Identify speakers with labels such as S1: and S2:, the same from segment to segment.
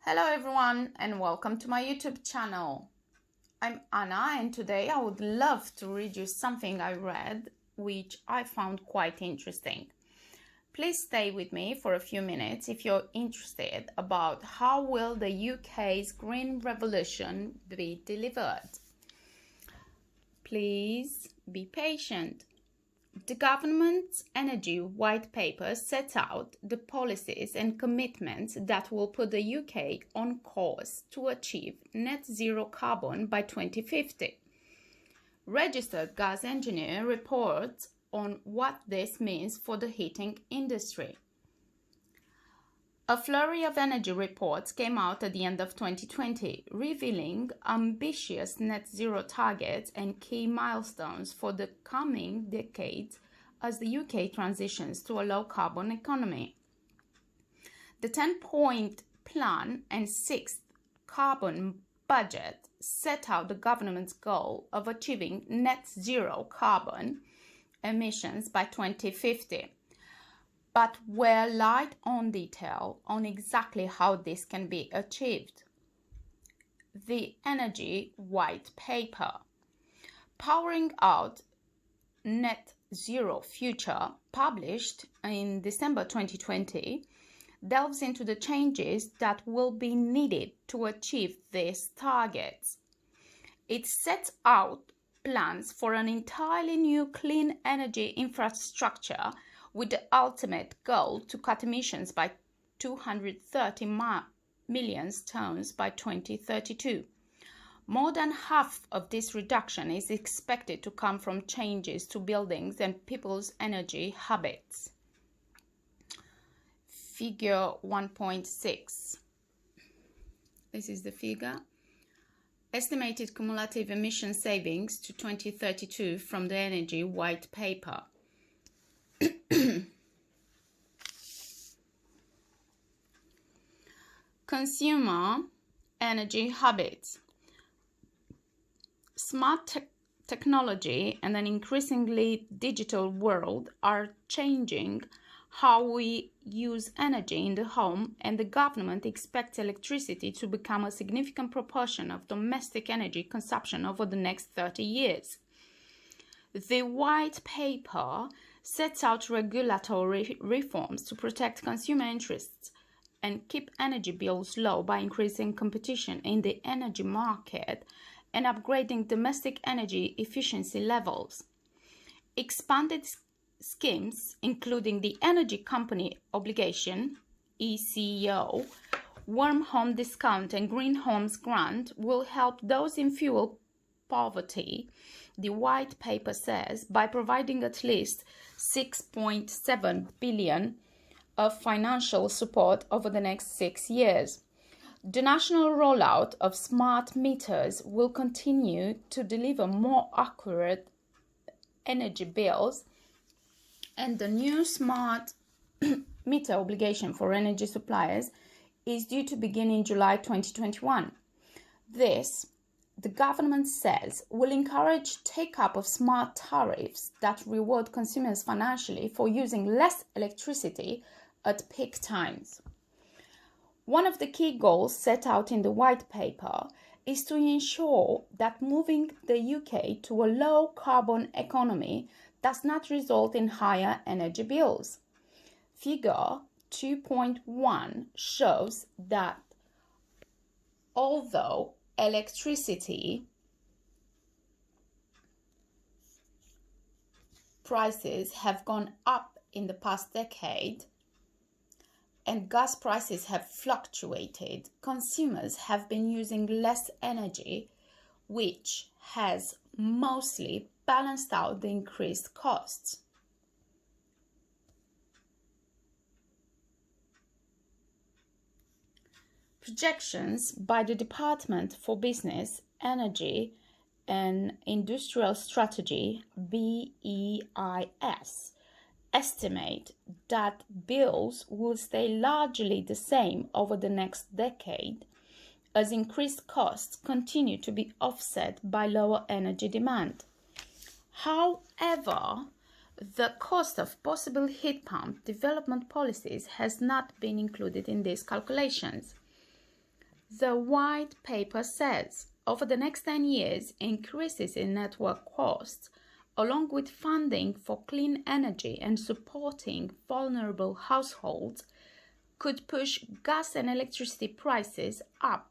S1: Hello everyone and welcome to my YouTube channel. I'm Anna and today I would love to read you something I read which I found quite interesting. Please stay with me for a few minutes if you're interested about how will the UK's green revolution be delivered. Please be patient. The government's energy white paper sets out the policies and commitments that will put the UK on course to achieve net zero carbon by 2050. Registered Gas Engineer reports on what this means for the heating industry. A flurry of energy reports came out at the end of 2020, revealing ambitious net zero targets and key milestones for the coming decades as the UK transitions to a low-carbon economy. The 10-point plan and 6th carbon budget set out the government's goal of achieving net zero carbon emissions by 2050. But we're light on detail on exactly how this can be achieved. The Energy White Paper, Powering Out Net Zero Future, published in December 2020, delves into the changes that will be needed to achieve these targets. It sets out plans for an entirely new clean energy infrastructure with the ultimate goal to cut emissions by 230 million tons by 2032. More than half of this reduction is expected to come from changes to buildings and people's energy habits. Figure 1.6. This is the figure. Estimated cumulative emission savings to 2032 from the Energy White Paper. Consumer energy habits. Smart technology and an increasingly digital world are changing how we use energy in the home, and the government expects electricity to become a significant proportion of domestic energy consumption over the next 30 years. The White Paper sets out regulatory reforms to protect consumer interests and keep energy bills low by increasing competition in the energy market and upgrading domestic energy efficiency levels. Expanded schemes, including the Energy Company Obligation, ECO, Warm Home Discount and Green Homes Grant, will help those in fuel poverty, the White Paper says, by providing at least 6.7 billion of financial support over the next 6 years. The national rollout of smart meters will continue to deliver more accurate energy bills, and the new smart meter obligation for energy suppliers is due to begin in July 2021. This, the government says, will encourage take-up of smart tariffs that reward consumers financially for using less electricity at peak times. One of the key goals set out in the White Paper is to ensure that moving the UK to a low-carbon economy does not result in higher energy bills. Figure 2.1 shows that although electricity prices have gone up in the past decade and gas prices have fluctuated, consumers have been using less energy, which has mostly balanced out the increased costs. Projections by the Department for Business, Energy and Industrial Strategy, BEIS, estimate that bills will stay largely the same over the next decade as increased costs continue to be offset by lower energy demand. However, the cost of possible heat pump development policies has not been included in these calculations. The white paper says over the next 10 years, increases in network costs, along with funding for clean energy and supporting vulnerable households, could push gas and electricity prices up.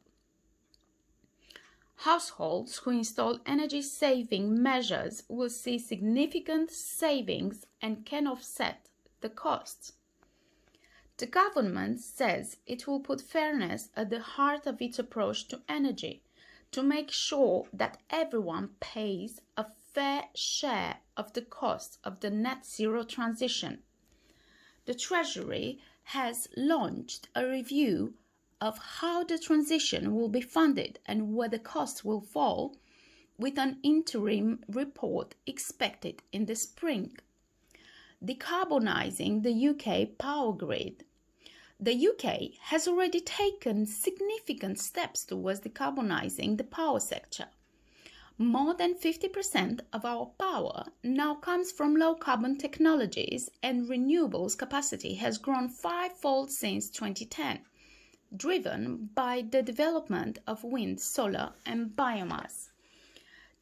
S1: Households who install energy-saving measures will see significant savings and can offset the costs. The government says it will put fairness at the heart of its approach to energy to make sure that everyone pays a fair share of the cost of the net zero transition. The Treasury has launched a review of how the transition will be funded and where the costs will fall, with an interim report expected in the spring. Decarbonising the UK power grid. The UK has already taken significant steps towards decarbonising the power sector. More than 50% of our power now comes from low-carbon technologies, and renewables capacity has grown fivefold since 2010, driven by the development of wind, solar and biomass.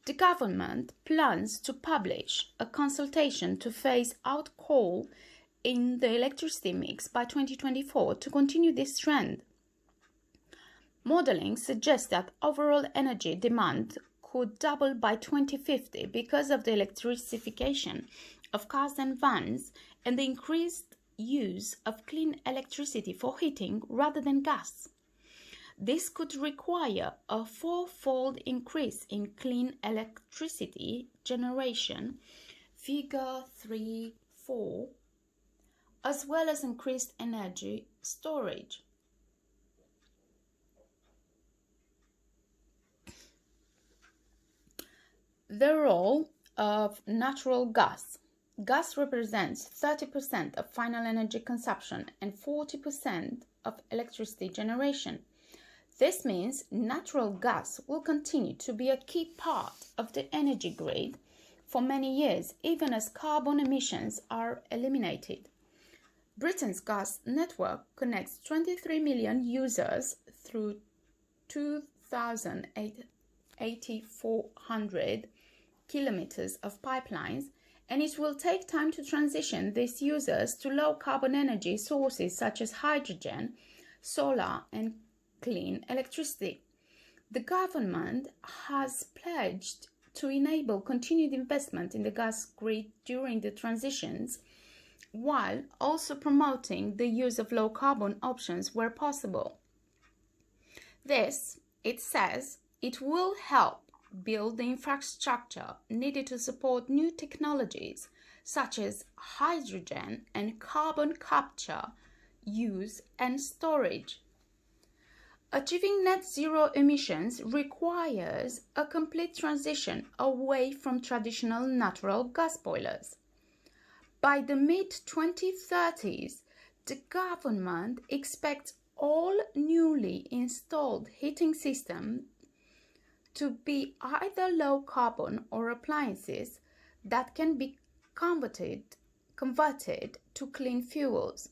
S1: The government plans to publish a consultation to phase out coal in the electricity mix by 2024 to continue this trend. Modelling suggests that overall energy demand could double by 2050 because of the electrification of cars and vans and the increased use of clean electricity for heating rather than gas. This could require a fourfold increase in clean electricity generation, figure 3.4, as well as increased energy storage. The role of natural gas. Gas represents 30% of final energy consumption and 40% of electricity generation. This means natural gas will continue to be a key part of the energy grid for many years, even as carbon emissions are eliminated. Britain's gas network connects 23 million users through 2,400 kilometers of pipelines, and it will take time to transition these users to low-carbon energy sources such as hydrogen, solar, and clean electricity. The government has pledged to enable continued investment in the gas grid during the transitions, while also promoting the use of low-carbon options where possible. This, it says, it will help build the infrastructure needed to support new technologies such as hydrogen and carbon capture, use and storage. Achieving net zero emissions requires a complete transition away from traditional natural gas boilers. By the mid-2030s, the government expects all newly installed heating systems to be either low carbon or appliances that can be converted to clean fuels.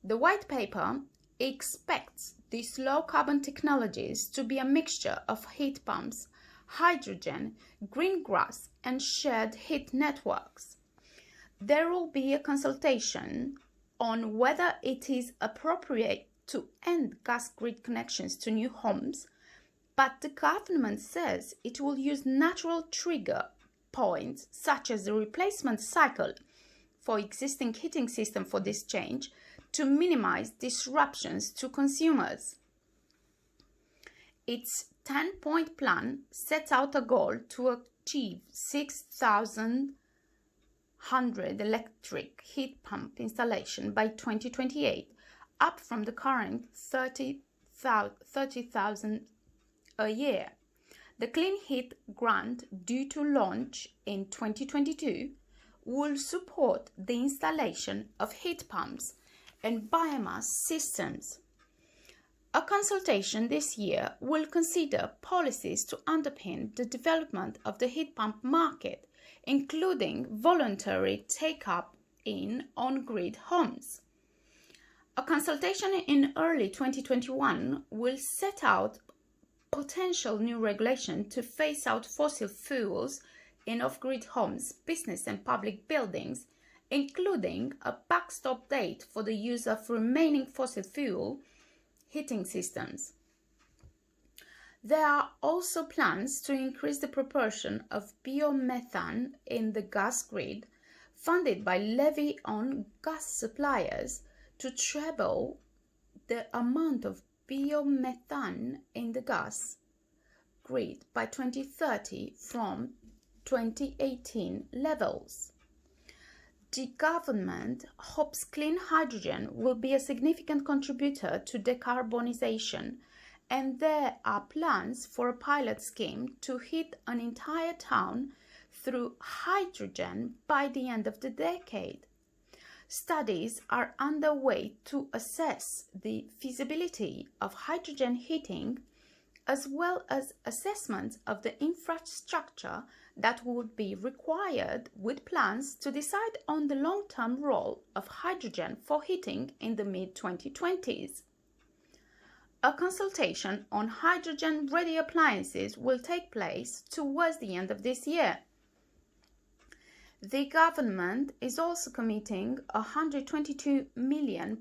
S1: The white paper expects these low carbon technologies to be a mixture of heat pumps, hydrogen, green gas, and shared heat networks. There will be a consultation on whether it is appropriate to end gas grid connections to new homes, but the government says it will use natural trigger points such as the replacement cycle for existing heating system for this change to minimize disruptions to consumers. Its 10-point plan sets out a goal to achieve 6,100 electric heat pump installation by 2028, up from the current 30,000 a year. The Clean Heat Grant, due to launch in 2022, will support the installation of heat pumps and biomass systems. A consultation this year will consider policies to underpin the development of the heat pump market, including voluntary take-up in on-grid homes. A consultation in early 2021 will set out potential new regulation to phase out fossil fuels in off-grid homes, business and public buildings, including a backstop date for the use of remaining fossil fuel heating systems. There are also plans to increase the proportion of biomethane in the gas grid, funded by levy on gas suppliers, to treble the amount of biomethane in the gas grid by 2030 from 2018 levels. The government hopes clean hydrogen will be a significant contributor to decarbonization, and there are plans for a pilot scheme to heat an entire town through hydrogen by the end of the decade. Studies are underway to assess the feasibility of hydrogen heating, as well as assessments of the infrastructure that would be required, with plans to decide on the long-term role of hydrogen for heating in the mid-2020s. A consultation on hydrogen-ready appliances will take place towards the end of this year. The government is also committing £122 million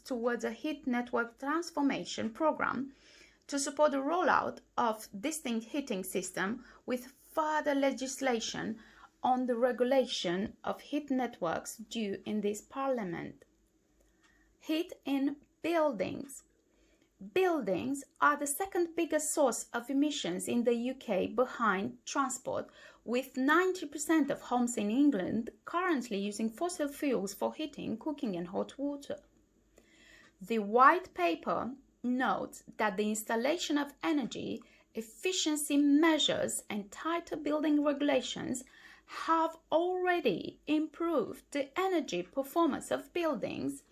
S1: towards a heat network transformation programme to support the rollout of distinct heating system, with further legislation on the regulation of heat networks due in this Parliament. Heat in buildings. Buildings are the second biggest source of emissions in the UK behind transport, with 90% of homes in England currently using fossil fuels for heating, cooking and hot water. The White Paper notes that the installation of energy efficiency measures and tighter building regulations have already improved the energy performance of buildings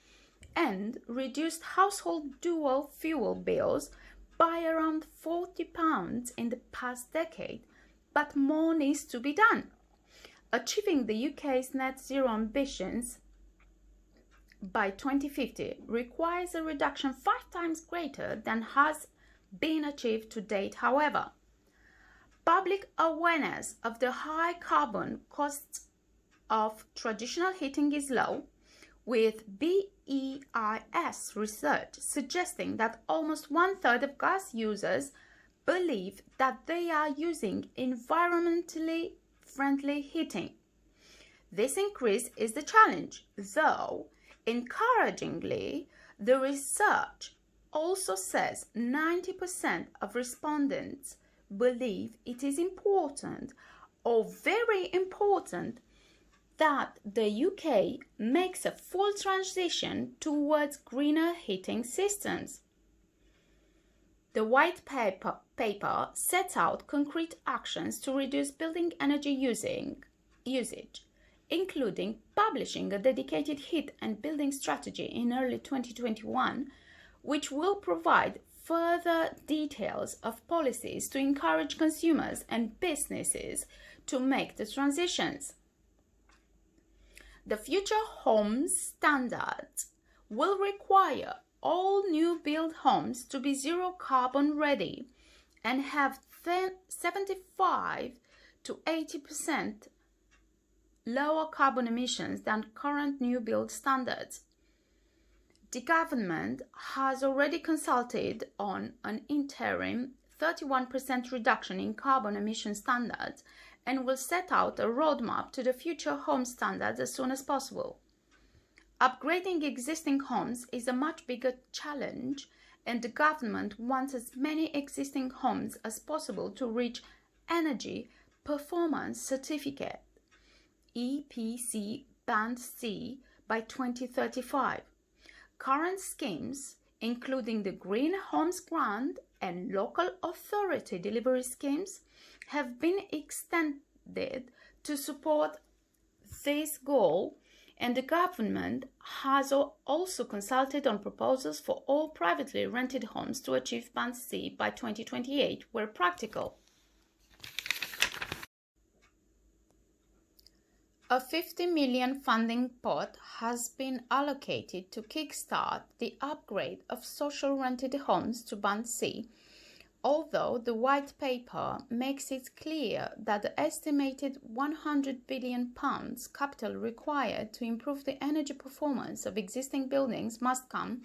S1: and reduced household dual fuel bills by around £40 in the past decade, but more needs to be done. Achieving the UK's net zero ambitions by 2050 requires a reduction 5 times greater than has been achieved to date. However, public awareness of the high carbon costs of traditional heating is low, with BEIS research suggesting that almost 1/3 of gas users believe that they are using environmentally friendly heating. This increase is the challenge, though encouragingly, the research also says 90% of respondents believe it is important, or very important, that the UK makes a full transition towards greener heating systems. The White Paper sets out concrete actions to reduce building energy usage, including publishing a dedicated heat and building strategy in early 2021, which will provide further details of policies to encourage consumers and businesses to make the transitions. The Future Homes Standards will require all new build homes to be zero carbon ready and have 75 to 80% lower carbon emissions than current new build standards. The government has already consulted on an interim 31% reduction in carbon emission standards and will set out a roadmap to the Future Home Standards as soon as possible. Upgrading existing homes is a much bigger challenge, and the government wants as many existing homes as possible to reach Energy Performance Certificate EPC Band C by 2035. Current schemes, including the Green Homes Grant and local authority delivery schemes, have been extended to support this goal, and the government has also consulted on proposals for all privately rented homes to achieve Band C by 2028 where practical. A 50 million funding pot has been allocated to kickstart the upgrade of social rented homes to Band C, although the white paper makes it clear that the estimated £100 billion capital required to improve the energy performance of existing buildings must come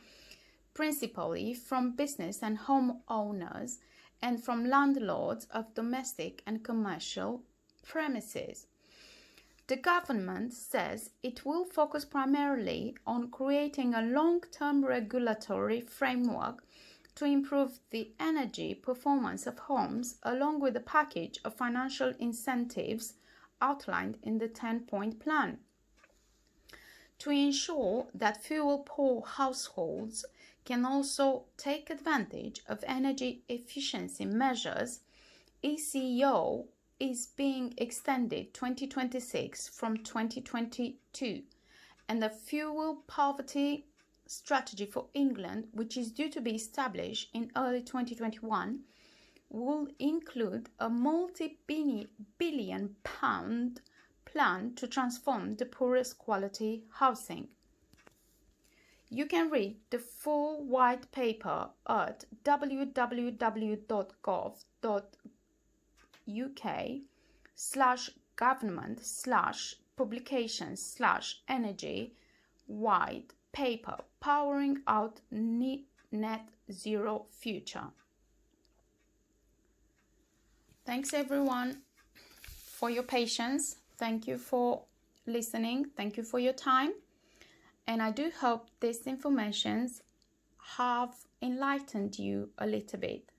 S1: principally from business and home owners and from landlords of domestic and commercial premises. The government says it will focus primarily on creating a long-term regulatory framework to improve the energy performance of homes, along with a package of financial incentives outlined in the 10-point plan. To ensure that fuel-poor households can also take advantage of energy efficiency measures, ECO is being extended 2026 from 2022, and the fuel poverty strategy for England, which is due to be established in early 2021, will include a multi-billion pound plan to transform the poorest quality housing. You can read the full white paper at www.gov.uk/government/publications/energy white paper powering out net zero future. Thanks everyone for your patience. Thank you for listening. Thank you for your time. And I do hope these informations have enlightened you a little bit.